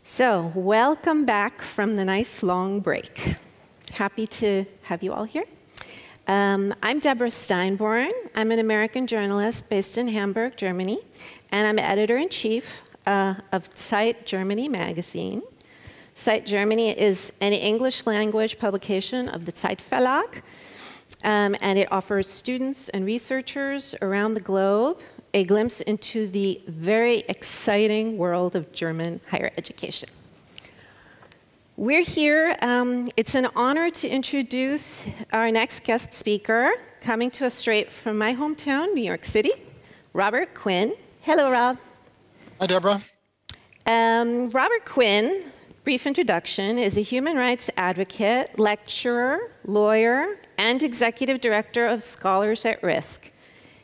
So, welcome back from the nice long break. Happy to have you all here. I'm Deborah Steinborn. I'm an American journalist based in Hamburg, Germany, and I'm editor-in-chief of ZEIT Germany magazine. ZEIT Germany is an English language publication of the ZEIT Verlag, and it offers students and researchers around the globe a glimpse into the very exciting world of German higher education. We're here. It's an honor to introduce our next guest speaker, coming to us straight from my hometown, New York City, Robert Quinn. Hello, Rob. Hi, Deborah. Robert Quinn, brief introduction, is a human rights advocate, lecturer, lawyer, and executive director of Scholars at Risk.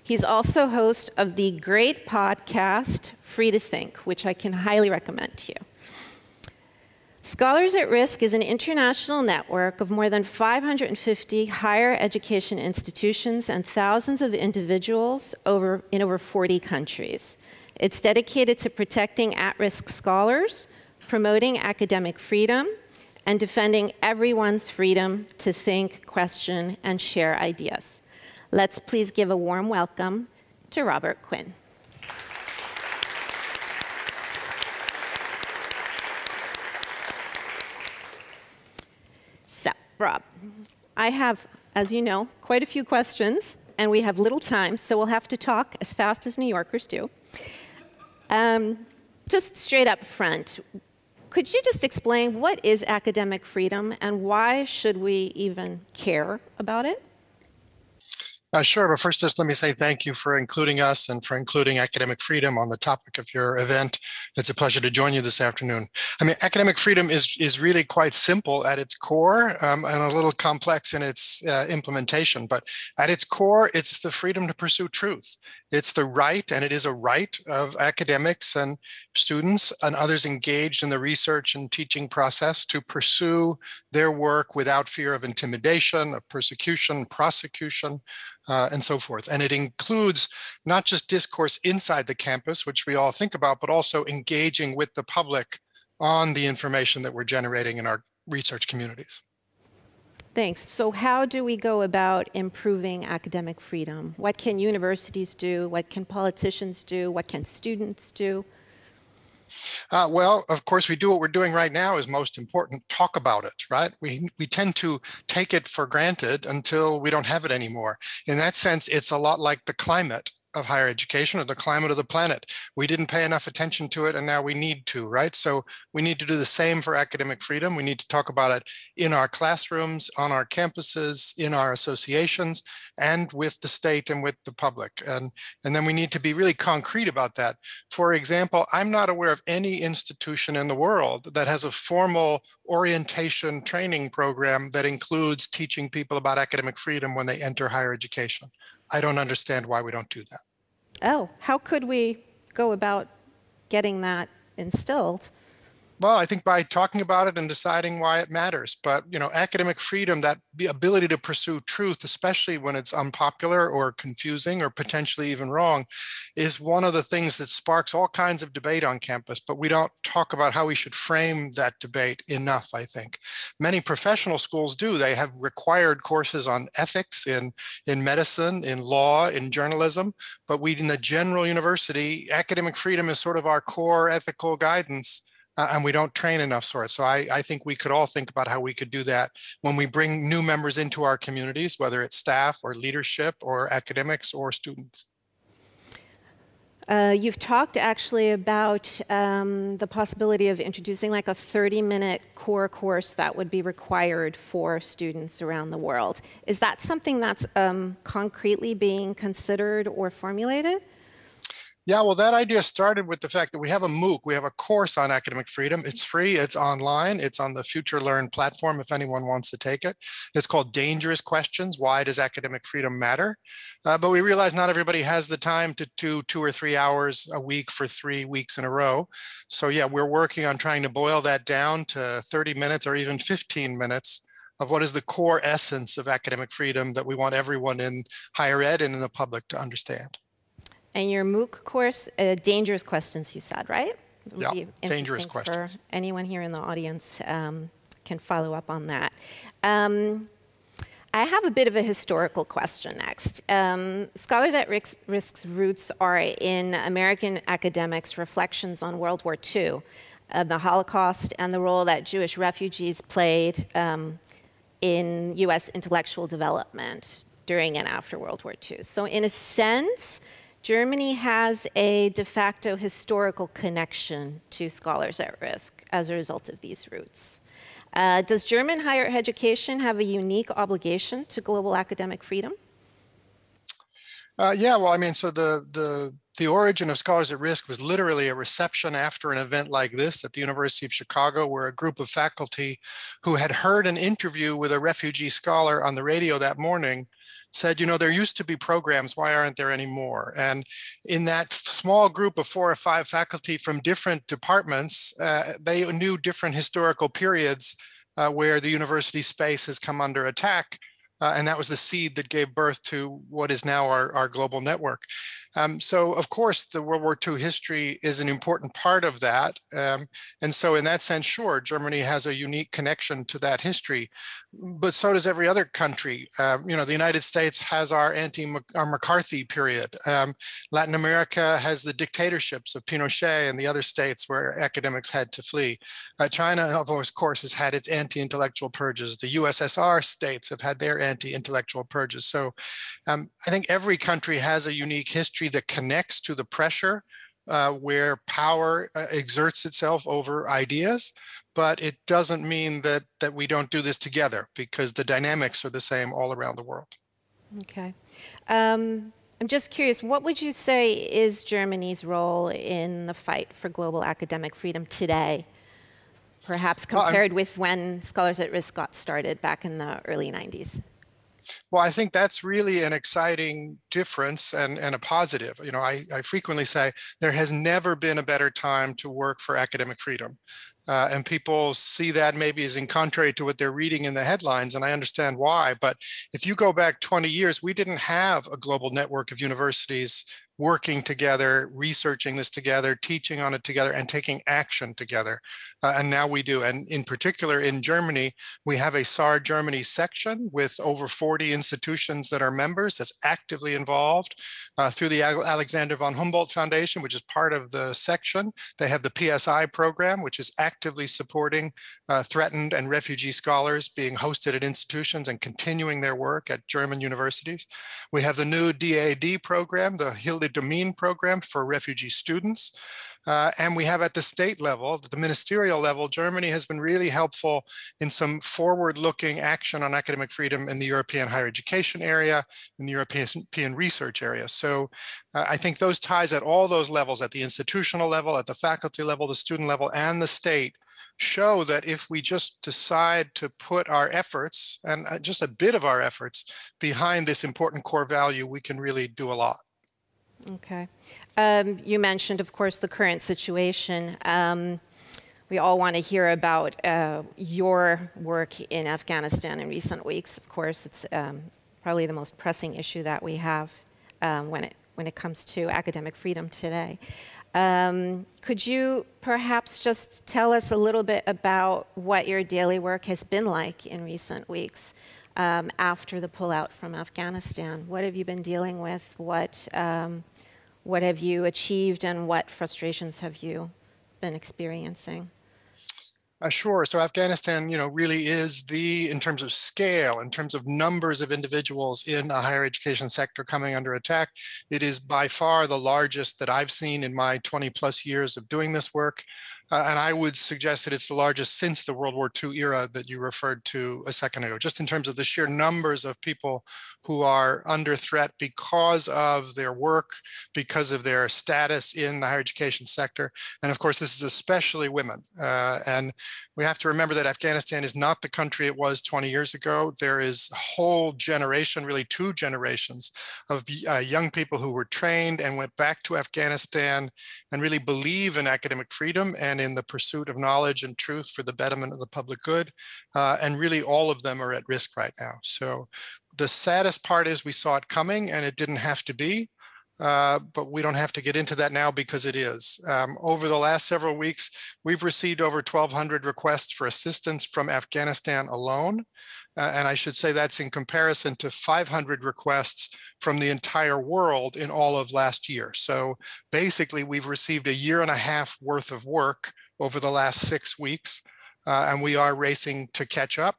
He's also host of the great podcast, Free to Think, which I can highly recommend to you. Scholars at Risk is an international network of more than 550 higher education institutions and thousands of individuals in over 40 countries. It's dedicated to protecting at-risk scholars, promoting academic freedom, and defending everyone's freedom to think, question, and share ideas. Let's please give a warm welcome to Robert Quinn. So, Rob, I have, as you know, quite a few questions, and we have little time, so we'll have to talk as fast as New Yorkers do. Just straight up front, could you just explain what is academic freedom and why should we even care about it? Sure, but first just let me say thank you for including us and for including academic freedom on the topic of your event. It's a pleasure to join you this afternoon. I mean, academic freedom is really quite simple at its core and a little complex in its implementation, but at its core, it's the freedom to pursue truth. It's the right, and it is a right of academics and students and others engaged in the research and teaching process to pursue their work without fear of intimidation, of persecution, prosecution, and so forth. And it includes not just discourse inside the campus, which we all think about, but also engaging with the public on the information that we're generating in our research communities. Thanks. So how do we go about improving academic freedom? What can universities do? What can politicians do? What can students do? Well, of course, we do what we're doing right now is most important, talk about it, right? We tend to take it for granted until we don't have it anymore. In that sense, it's a lot like the climate of higher education or the climate of the planet. We didn't pay enough attention to it, and now we need to, right? So we need to do the same for academic freedom. We need to talk about it in our classrooms, on our campuses, in our associations, and with the state and with the public. And then we need to be really concrete about that. For example, I'm not aware of any institution in the world that has a formal orientation training program that includes teaching people about academic freedom when they enter higher education. I don't understand why we don't do that. Oh, how could we go about getting that instilled? Well, I think by talking about it and deciding why it matters. But, you know, academic freedom, that the ability to pursue truth, especially when it's unpopular or confusing or potentially even wrong, is one of the things that sparks all kinds of debate on campus. But we don't talk about how we should frame that debate enough, I think. Many professional schools do. They have required courses on ethics in medicine, in law, in journalism. But we, in the general university, academic freedom is sort of our core ethical guidance. And we don't train enough for it. So I think we could all think about how we could do that when we bring new members into our communities, whether it's staff or leadership or academics or students. You've talked actually about the possibility of introducing like a 30-minute core course that would be required for students around the world. Is that something that's concretely being considered or formulated? Yeah, well, that idea started with the fact that we have a MOOC, we have a course on academic freedom. It's free, it's online, it's on the Future Learn platform if anyone wants to take it. It's called Dangerous Questions, Why Does Academic Freedom Matter? But we realize not everybody has the time to do 2 or 3 hours a week for 3 weeks in a row. So yeah, we're working on trying to boil that down to 30 minutes or even 15 minutes of what is the core essence of academic freedom that we want everyone in higher ed and in the public to understand. And your MOOC course, Dangerous Questions, you said, right? It would Yeah, be dangerous interesting for questions. anyone here in the audience can follow up on that. I have a bit of a historical question next. Scholars at Risk's roots are in American academics' reflections on World War II, the Holocaust, and the role that Jewish refugees played in US intellectual development during and after World War II. So in a sense, Germany has a de facto historical connection to Scholars at Risk as a result of these roots. Does German higher education have a unique obligation to global academic freedom? Yeah, well, I mean, so the origin of Scholars at Risk was literally a reception after an event like this at the University of Chicago, where a group of faculty who had heard an interview with a refugee scholar on the radio that morning said, you know, there used to be programs, why aren't there any more? And in that small group of 4 or 5 faculty from different departments, they knew different historical periods where the university space has come under attack. And that was the seed that gave birth to what is now our global network. So, of course, the World War II history is an important part of that. And so in that sense, sure, Germany has a unique connection to that history, but so does every other country. You know, the United States has our McCarthy period. Latin America has the dictatorships of Pinochet and the other states where academics had to flee. China, of course, has had its anti-intellectual purges. The USSR states have had their anti-intellectual purges. So I think every country has a unique history that connects to the pressure where power exerts itself over ideas, but it doesn't mean that we don't do this together, because the dynamics are the same all around the world. Okay. I'm just curious, what would you say is Germany's role in the fight for global academic freedom today, perhaps compared with when Scholars at Risk got started back in the early 90s? Well, I think that's really an exciting difference and a positive. You know, I frequently say there has never been a better time to work for academic freedom. And people see that maybe as in contrary to what they're reading in the headlines, and I understand why. But if you go back 20 years, we didn't have a global network of universities working together, researching this together, teaching on it together, and taking action together. And now we do. And in particular, in Germany, we have a SAR Germany section with over 40 institutions that are members that's actively involved through the Alexander von Humboldt Foundation, which is part of the section. They have the PSI program, which is actively supporting threatened and refugee scholars being hosted at institutions and continuing their work at German universities. We have the new DAD program, the Hilde Domin program for refugee students. And we have at the state level, the ministerial level, Germany has been really helpful in some forward-looking action on academic freedom in the European higher education area, in the European research area. So I think those ties at all those levels, at the institutional level, at the faculty level, the student level, and the state, show that if we just decide to put our efforts, and just a bit of our efforts, behind this important core value, we can really do a lot. Okay. You mentioned, of course, the current situation. We all want to hear about your work in Afghanistan in recent weeks. Of course, it's probably the most pressing issue that we have when it comes to academic freedom today. Could you perhaps just tell us a little bit about what your daily work has been like in recent weeks after the pullout from Afghanistan? What have you been dealing with? What have you achieved, and what frustrations have you been experiencing? Sure. So Afghanistan, you know, really is in terms of scale, in terms of numbers of individuals in the higher education sector coming under attack, it is by far the largest that I've seen in my 20 plus years of doing this work. And I would suggest that it's the largest since the World War II era that you referred to a second ago, just in terms of the sheer numbers of people who are under threat because of their work, because of their status in the higher education sector. And of course, this is especially women. And we have to remember that Afghanistan is not the country it was 20 years ago. There is a whole generation, really 2 generations of young people who were trained and went back to Afghanistan and really believe in academic freedom and in the pursuit of knowledge and truth for the betterment of the public good. And really all of them are at risk right now. So the saddest part is we saw it coming and it didn't have to be. but we don't have to get into that now because it is. Over the last several weeks, we've received over 1,200 requests for assistance from Afghanistan alone. And I should say that's in comparison to 500 requests from the entire world in all of last year. So basically, we've received a year and a half worth of work over the last 6 weeks, and we are racing to catch up.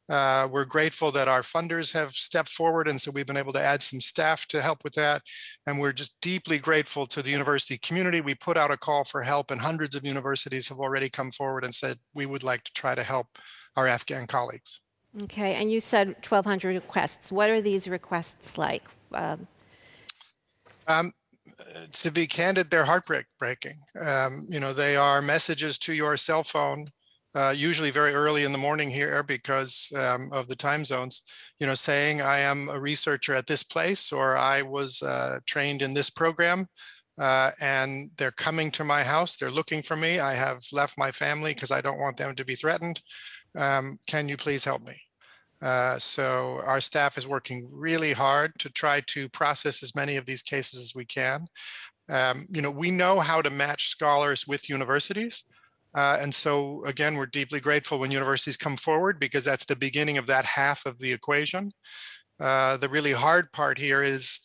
We're grateful that our funders have stepped forward, and so we've been able to add some staff to help with that. And we're just deeply grateful to the university community. We put out a call for help, and hundreds of universities have already come forward and said, we would like to try to help our Afghan colleagues. Okay, and you said 1,200 requests. What are these requests like? To be candid, they're heartbreaking. They are messages to your cell phone, usually very early in the morning here because of the time zones, saying I am a researcher at this place, or I was trained in this program, and they're coming to my house. They're looking for me. I have left my family because I don't want them to be threatened. Can you please help me? So our staff is working really hard to try to process as many of these cases as we can. We know how to match scholars with universities. And so, again, we're deeply grateful when universities come forward because that's the beginning of that half of the equation. The really hard part here is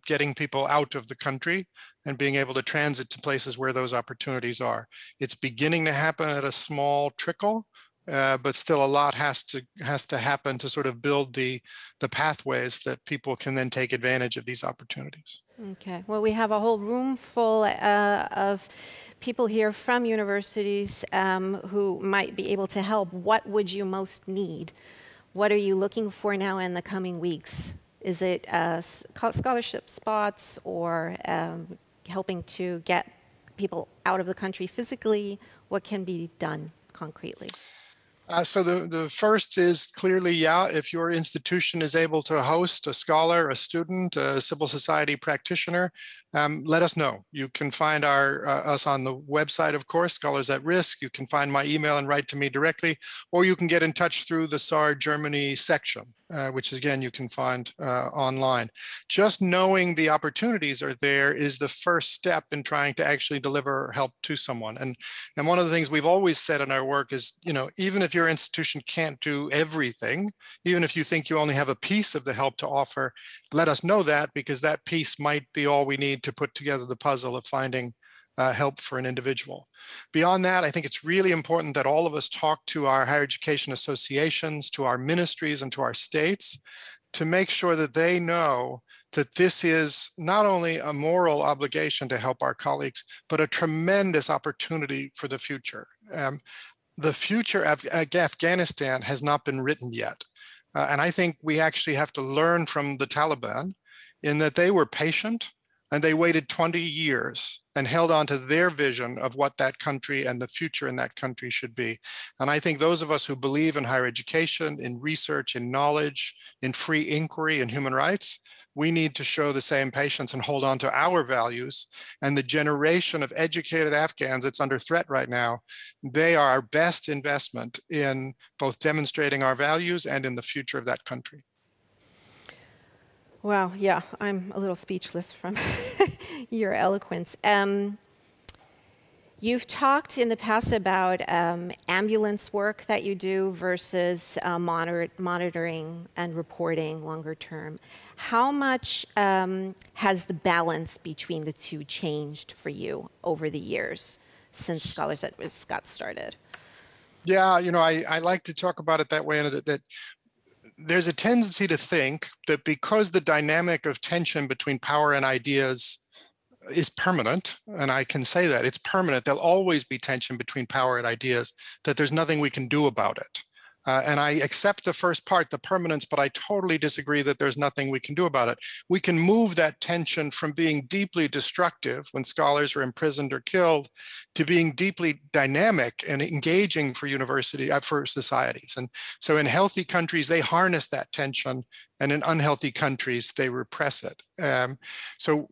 getting people out of the country and being able to transit to places where those opportunities are. It's beginning to happen at a small trickle, but still a lot has to happen to sort of build the pathways that people can then take advantage of these opportunities. Okay, well, we have a whole room full of people here from universities who might be able to help. What would you most need? What are you looking for now in the coming weeks? Is it scholarship spots, or helping to get people out of the country physically? What can be done concretely? So the first is clearly, if your institution is able to host a scholar, a student, a civil society practitioner, let us know. You can find us on the website, of course, Scholars at Risk. You can find my email and write to me directly, or you can get in touch through the SAR Germany section, which again, you can find online. Just knowing the opportunities are there is the first step in trying to actually deliver help to someone. And one of the things we've always said in our work is, even if your institution can't do everything, even if you think you only have a piece of the help to offer, let us know that, because that piece might be all we need to put together the puzzle of finding help for an individual. Beyond that, I think it's really important that all of us talk to our higher education associations, to our ministries, and to our states to make sure that they know that this is not only a moral obligation to help our colleagues, but a tremendous opportunity for the future. The future of Afghanistan has not been written yet. And I think we actually have to learn from the Taliban in that they were patient and they waited 20 years and held on to their vision of what that country and the future in that country should be. And I think those of us who believe in higher education, in research, in knowledge, in free inquiry, and human rights, we need to show the same patience and hold on to our values. And the generation of educated Afghans that's under threat right now, they are our best investment in both demonstrating our values and in the future of that country. Wow, yeah, I'm a little speechless from your eloquence. You've talked in the past about ambulance work that you do versus monitoring and reporting longer term. How much has the balance between the two changed for you over the years since Scholars at Risk got started? Yeah, I like to talk about it that way, and that there's a tendency to think that because the dynamic of tension between power and ideas is permanent, and I can say that it's permanent, there'll always be tension between power and ideas, that there's nothing we can do about it. And I accept the first part, the permanence, but I totally disagree that there's nothing we can do about it. We can move that tension from being deeply destructive when scholars are imprisoned or killed to being deeply dynamic and engaging for for societies. And so in healthy countries, they harness that tension, and in unhealthy countries, they repress it. So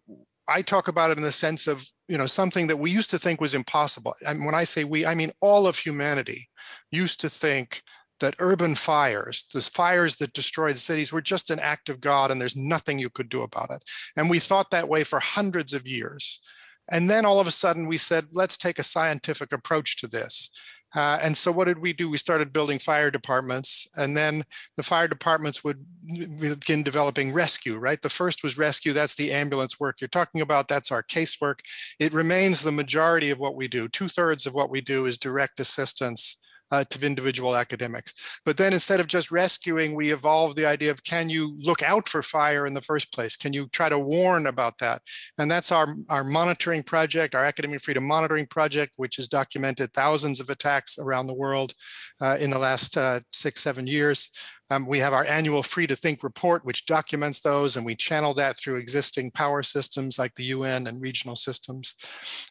I talk about it in the sense of, something that we used to think was impossible. And when I say we, I mean all of humanity used to think that urban fires, the fires that destroyed cities, were just an act of God and there's nothing you could do about it. And we thought that way for hundreds of years. And then all of a sudden we said, let's take a scientific approach to this. And so what did we do? We started building fire departments, and then the fire departments would begin developing rescue, right? The first was rescue. That's the ambulance work you're talking about. That's our casework. It remains the majority of what we do. 2/3 of what we do is direct assistance to individual academics. But then instead of just rescuing, we evolved the idea of, can you look out for fire in the first place? Can you try to warn about that? And that's our monitoring project, our Academic Freedom Monitoring Project, which has documented thousands of attacks around the world in the last 6-7 years. We have our annual Free to Think report, which documents those, and we channel that through existing power systems like the UN and regional systems.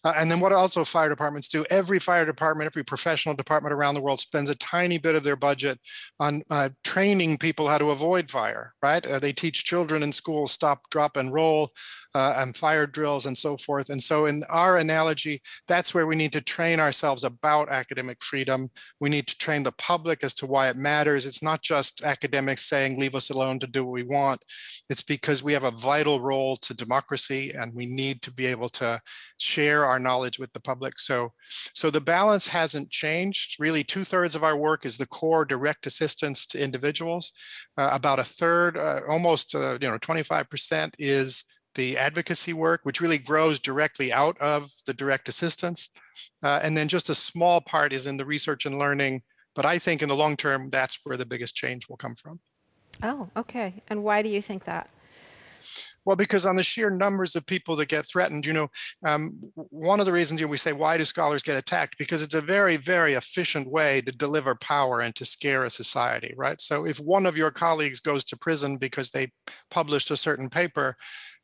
And then what also fire departments do, every fire department, every professional department around the world spends a tiny bit of their budget on training people how to avoid fire, right? They teach children in school stop, drop, and roll, and fire drills and so forth. And so in our analogy, that's where we need to train ourselves about academic freedom. We need to train the public as to why it matters. It's not just academics saying, leave us alone to do what we want. It's because we have a vital role to democracy and we need to be able to share our knowledge with the public. So the balance hasn't changed. Really, 2/3 of our work is the core direct assistance to individuals. About a third, almost 25% is the advocacy work, which really grows directly out of the direct assistance. And then just a small part is in the research and learning. But I think in the long term, that's where the biggest change will come from. Oh, okay. And why do you think that? Well, because on the sheer numbers of people that get threatened, one of the reasons we say, why do scholars get attacked? Because it's a very, very efficient way to deliver power and to scare a society, right? So if one of your colleagues goes to prison because they published a certain paper,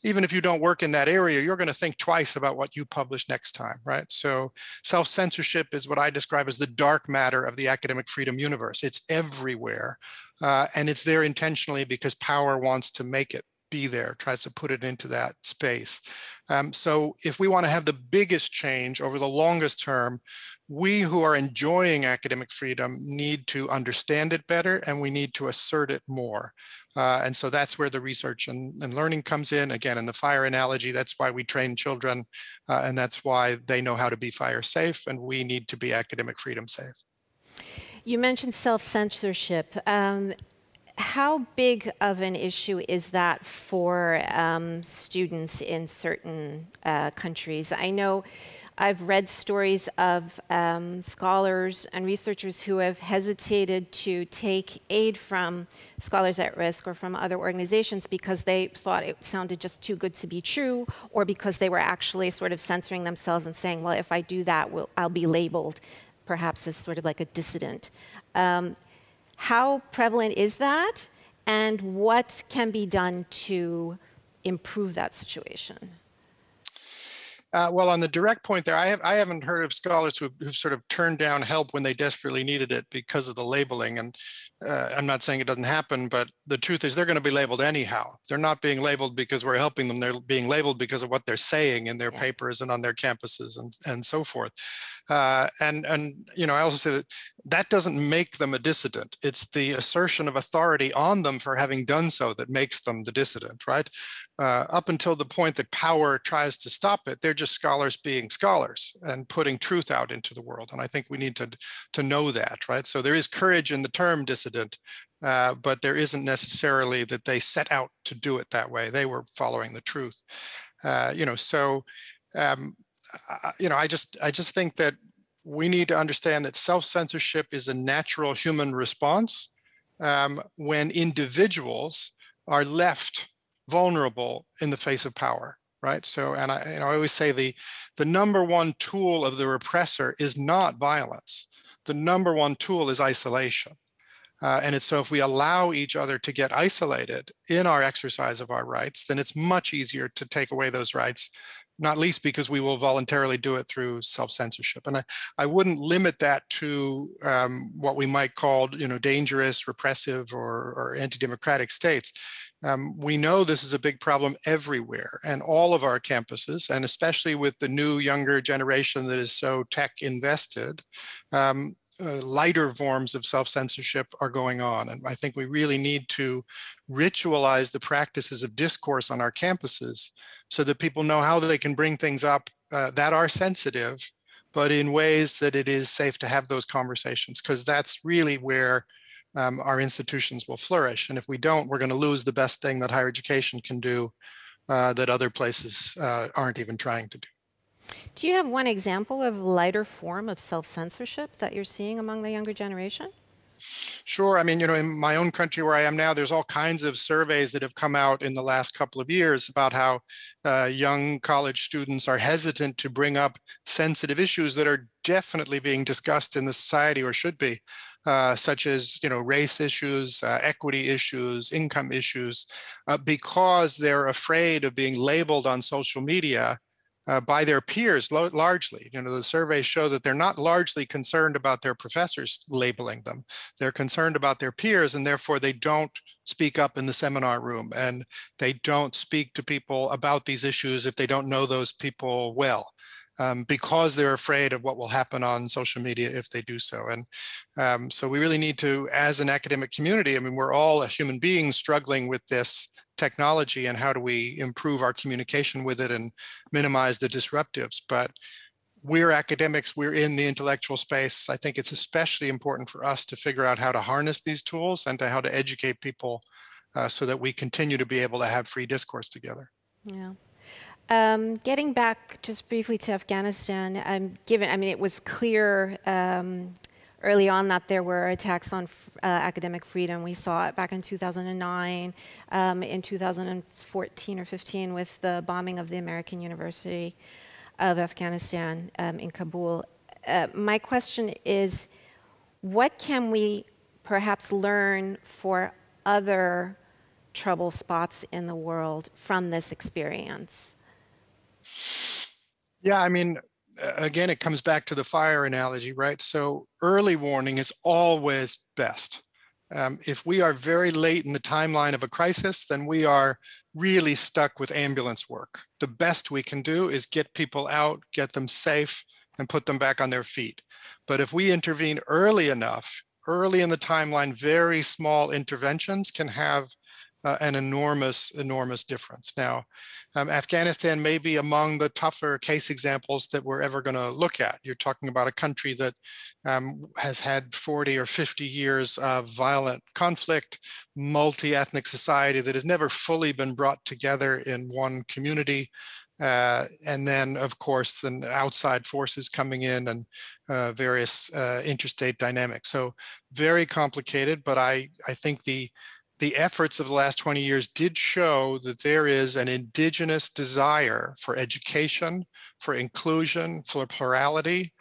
even if you don't work in that area, you're going to think twice about what you publish next time, right? So self-censorship is what I describe as the dark matter of the academic freedom universe. It's everywhere, and it's there intentionally because power wants to make it be there, tries to put it into that space. So if we want to have the biggest change over the longest term, we who are enjoying academic freedom need to understand it better, and we need to assert it more. And so that's where the research and learning comes in. Again, in the fire analogy, that's why we train children, and that's why they know how to be fire safe, and we need to be academic freedom safe. You mentioned self-censorship. How big of an issue is that for students in certain countries? I know I've read stories of scholars and researchers who have hesitated to take aid from Scholars at Risk or from other organizations because they thought it sounded just too good to be true, or because they were actually sort of censoring themselves and saying, well, if I do that, I'll be labeled perhaps as sort of like a dissident. How prevalent is that, and what can be done to improve that situation? Well, on the direct point there, I haven't heard of scholars who've sort of turned down help when they desperately needed it because of the labeling. And I'm not saying it doesn't happen, but the truth is they're going to be labeled anyhow. They're not being labeled because we're helping them. They're being labeled because of what they're saying in their papers and on their campuses and so forth. And I also say that doesn't make them a dissident. It's the assertion of authority on them for having done so that makes them the dissident, right? Up until the point that power tries to stop it, they're just scholars being scholars and putting truth out into the world. And I think we need to know that, right? So there is courage in the term dissident, but there isn't necessarily that they set out to do it that way. They were following the truth, I just think that we need to understand that self-censorship is a natural human response when individuals are left vulnerable in the face of power, right? So, and I always say the number one tool of the repressor is not violence. The number one tool is isolation. And it's so if we allow each other to get isolated in our exercise of our rights, then it's much easier to take away those rights, not least because we will voluntarily do it through self-censorship. And I wouldn't limit that to what we might call, dangerous, repressive, or anti-democratic states. We know this is a big problem everywhere, and all of our campuses, and especially with the new younger generation that is so tech invested, lighter forms of self-censorship are going on. And I think we really need to ritualize the practices of discourse on our campuses so that people know how they can bring things up that are sensitive, but in ways that it is safe to have those conversations, because that's really where our institutions will flourish. And if we don't, we're going to lose the best thing that higher education can do that other places aren't even trying to do. Do you have one example of lighter form of self-censorship that you're seeing among the younger generation? Sure. I mean, in my own country where I am now, there's all kinds of surveys that have come out in the last couple of years about how young college students are hesitant to bring up sensitive issues that are definitely being discussed in the society or should be, such as, race issues, equity issues, income issues, because they're afraid of being labeled on social media by their peers largely. The surveys show that they're not largely concerned about their professors labeling them. They're concerned about their peers, and therefore they don't speak up in the seminar room, and they don't speak to people about these issues if they don't know those people well, because they're afraid of what will happen on social media if they do so. And so we really need to, as an academic community, I mean, we're all human beings struggling with this technology, and how do we improve our communication with it and minimize the disruptives. But we're academics, we're in the intellectual space. I think it's especially important for us to figure out how to harness these tools and how to educate people so that we continue to be able to have free discourse together. Yeah. Getting back just briefly to Afghanistan, it was clear early on that there were attacks on academic freedom. We saw it back in 2009, in 2014 or 15 with the bombing of the American University of Afghanistan in Kabul. My question is, what can we perhaps learn for other trouble spots in the world from this experience? Yeah, I mean, again, it comes back to the fire analogy, right? So early warning is always best. If we are very late in the timeline of a crisis, then we are really stuck with ambulance work. The best we can do is get people out, get them safe, and put them back on their feet. But if we intervene early enough, early in the timeline, very small interventions can have an enormous difference. Now, Afghanistan may be among the tougher case examples that we're ever going to look at. You're talking about a country that has had 40 or 50 years of violent conflict, multi-ethnic society that has never fully been brought together in one community. And then, of course, the outside forces coming in and various interstate dynamics. So very complicated, but I think the efforts of the last 20 years did show that there is an indigenous desire for education, for inclusion, for plurality,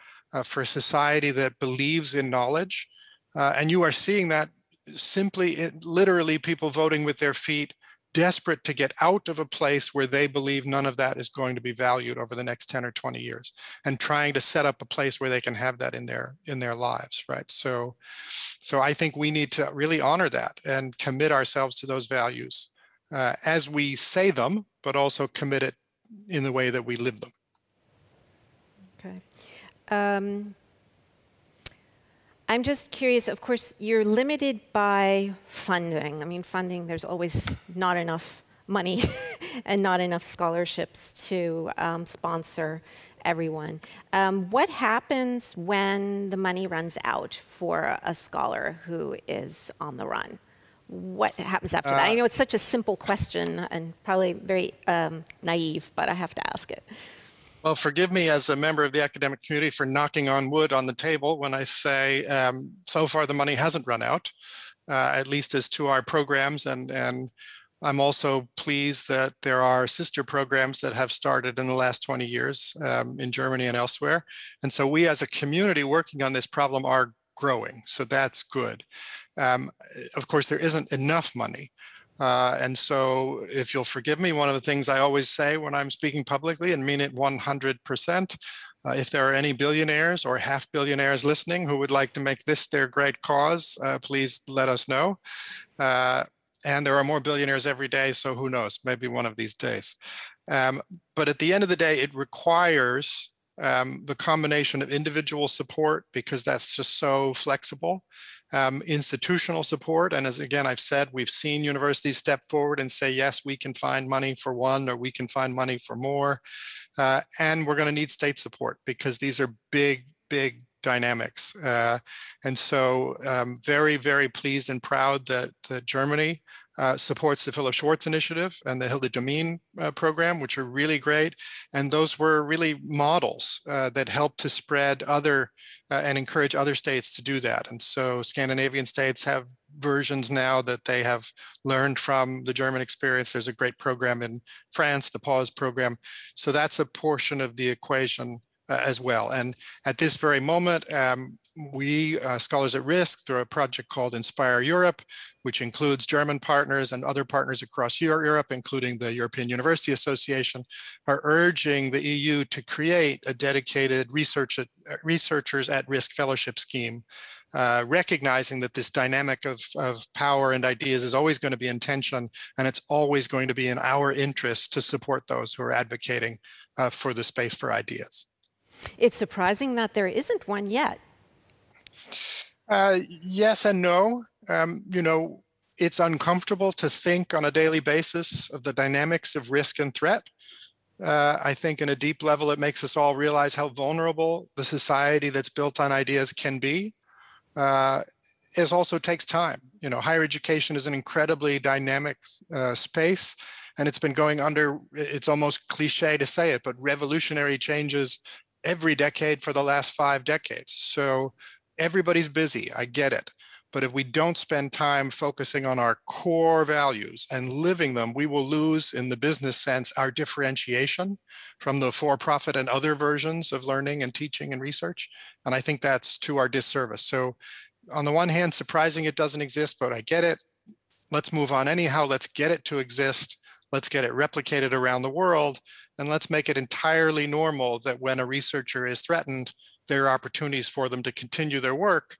for a society that believes in knowledge. And you are seeing that simply, literally people voting with their feet, desperate to get out of a place where they believe none of that is going to be valued over the next 10 or 20 years, and trying to set up a place where they can have that in their lives, right? So I think we need to really honor that and commit ourselves to those values as we say them, but also commit it in the way that we live them. Okay. I'm just curious, of course, you're limited by funding. I mean, funding, there's always not enough money and not enough scholarships to sponsor everyone. What happens when the money runs out for a scholar who is on the run? What happens after that? I know it's such a simple question and probably very naive, but I have to ask it. Well, forgive me as a member of the academic community for knocking on wood on the table when I say so far the money hasn't run out, at least as to our programs. And I'm also pleased that there are sister programs that have started in the last 20 years in Germany and elsewhere. And so we as a community working on this problem are growing. So that's good. Of course, there isn't enough money. And so if you'll forgive me, one of the things I always say when I'm speaking publicly and mean it 100%, if there are any billionaires or half billionaires listening who would like to make this their great cause, please let us know. And there are more billionaires every day, so who knows, maybe one of these days. But at the end of the day, it requires the combination of individual support, because that's just so flexible, institutional support. And as again, I've said, we've seen universities step forward and say, yes, we can find money for one, or we can find money for more. And we're going to need state support, because these are big, big dynamics. And so very, very pleased and proud that Germany supports the Philip Schwartz Initiative and the Hilde Domin program, which are really great. And those were really models that helped to spread other and encourage other states to do that. And so Scandinavian states have versions now that they have learned from the German experience. There's a great program in France, the PAUSE program. So that's a portion of the equation as well. And at this very moment, we, Scholars at Risk, through a project called Inspire Europe, which includes German partners and other partners across Europe, including the European University Association, are urging the EU to create a dedicated Researchers at Risk fellowship scheme, recognizing that this dynamic of power and ideas is always going to be in tension, and it's always going to be in our interest to support those who are advocating for the space for ideas. It's surprising that there isn't one yet. Yes and no. You know, it's uncomfortable to think on a daily basis of the dynamics of risk and threat. I think in a deep level, it makes us all realize how vulnerable the society that's built on ideas can be. It also takes time. You know, higher education is an incredibly dynamic space, and it's been going under, it's almost cliche to say it, but revolutionary changes every decade for the last 5 decades. So everybody's busy, I get it. But if we don't spend time focusing on our core values and living them, we will lose, in the business sense, our differentiation from the for-profit and other versions of learning and teaching and research. And I think that's to our disservice. So on the one hand, surprising it doesn't exist, but I get it. Let's move on anyhow. Let's get it to exist. Let's get it replicated around the world. And let's make it entirely normal that when a researcher is threatened, there are opportunities for them to continue their work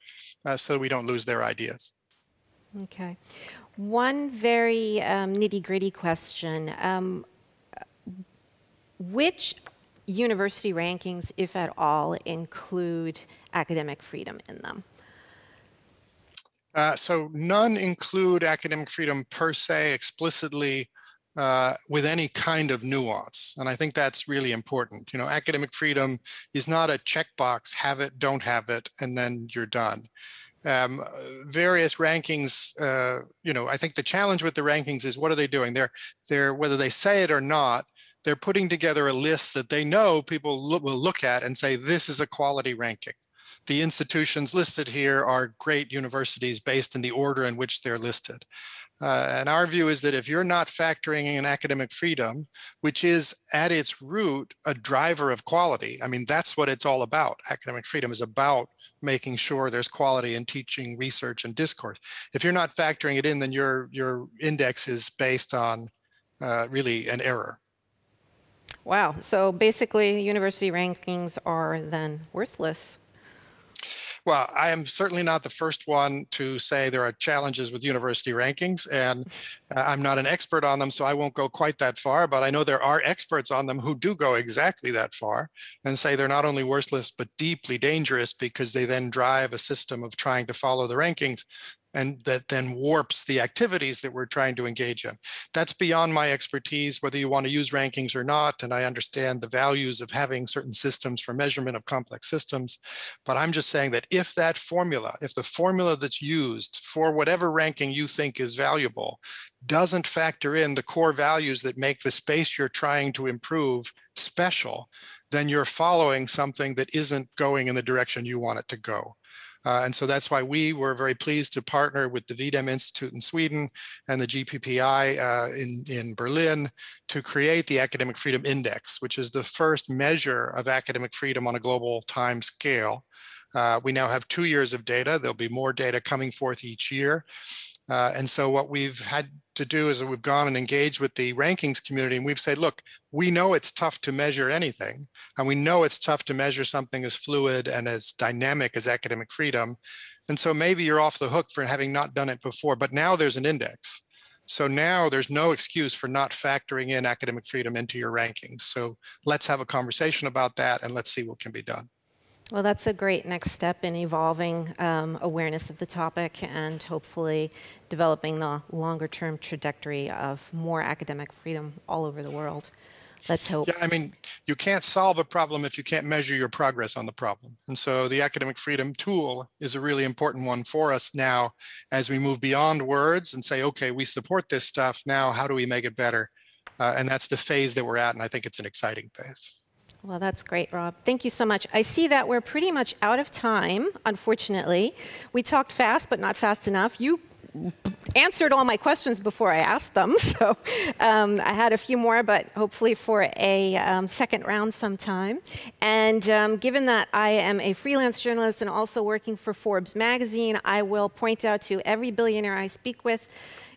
so we don't lose their ideas. Okay. One very nitty-gritty question. Which university rankings, if at all, include academic freedom in them? So none include academic freedom per se explicitly with any kind of nuance. And I think that's really important. You know, academic freedom is not a checkbox, have it, don't have it, and then you're done. Various rankings, you know, I think the challenge with the rankings is what are they doing? They're whether they say it or not, they're putting together a list that they know people will look at and say, this is a quality ranking. The institutions listed here are great universities based in the order in which they're listed. And our view is that if you're not factoring in academic freedom, which is at its root a driver of quality, I mean, that's what it's all about. Academic freedom is about making sure there's quality in teaching, research, and discourse. If you're not factoring it in, then your index is based on really an error. Wow. So basically, university rankings are then worthless. Well, I am certainly not the first one to say there are challenges with university rankings, and I'm not an expert on them, so I won't go quite that far, but I know there are experts on them who do go exactly that far and say they're not only worthless, but deeply dangerous because they then drive a system of trying to follow the rankings, and that then warps the activities that we're trying to engage in. That's beyond my expertise, whether you want to use rankings or not, and I understand the values of having certain systems for measurement of complex systems, but I'm just saying that if that formula, if the formula that's used for whatever ranking you think is valuable doesn't factor in the core values that make the space you're trying to improve special, then you're following something that isn't going in the direction you want it to go. And so that's why we were very pleased to partner with the VDEM Institute in Sweden and the GPPI in Berlin to create the Academic Freedom Index, which is the first measure of academic freedom on a global time scale. We now have 2 years of data. There'll be more data coming forth each year. And so what we've had to do is we've gone and engaged with the rankings community, and we've said, look, we know it's tough to measure anything, and we know it's tough to measure something as fluid and as dynamic as academic freedom. And so maybe you're off the hook for having not done it before, but now there's an index. So now there's no excuse for not factoring in academic freedom into your rankings. So let's have a conversation about that and let's see what can be done. Well, that's a great next step in evolving awareness of the topic and hopefully developing the longer-term trajectory of more academic freedom all over the world. Let's hope. Yeah, I mean, you can't solve a problem if you can't measure your progress on the problem. And so the academic freedom tool is a really important one for us now as we move beyond words and say, okay, we support this stuff. Now, how do we make it better? And that's the phase that we're at. And I think it's an exciting phase. Well, that's great, Rob. Thank you so much. I see that we're pretty much out of time, unfortunately. We talked fast, but not fast enough. You answered all my questions before I asked them, so I had a few more, but hopefully for a second round sometime. And given that I am a freelance journalist and also working for Forbes magazine, I will point out to every billionaire I speak with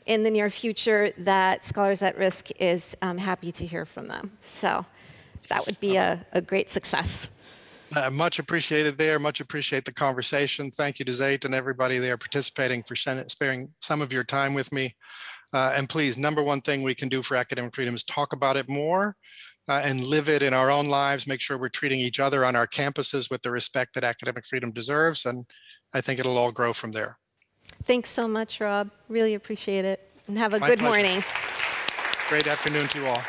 in the near future that Scholars at Risk is happy to hear from them. So that would be a great success. Much appreciated there. Much appreciate the conversation. Thank you to ZEIT and everybody there participating for sparing some of your time with me. And please, number one thing we can do for academic freedom is talk about it more and live it in our own lives. Make sure we're treating each other on our campuses with the respect that academic freedom deserves. And I think it'll all grow from there. Thanks so much, Rob. Really appreciate it. And have a My good pleasure. morning. Great afternoon to you all.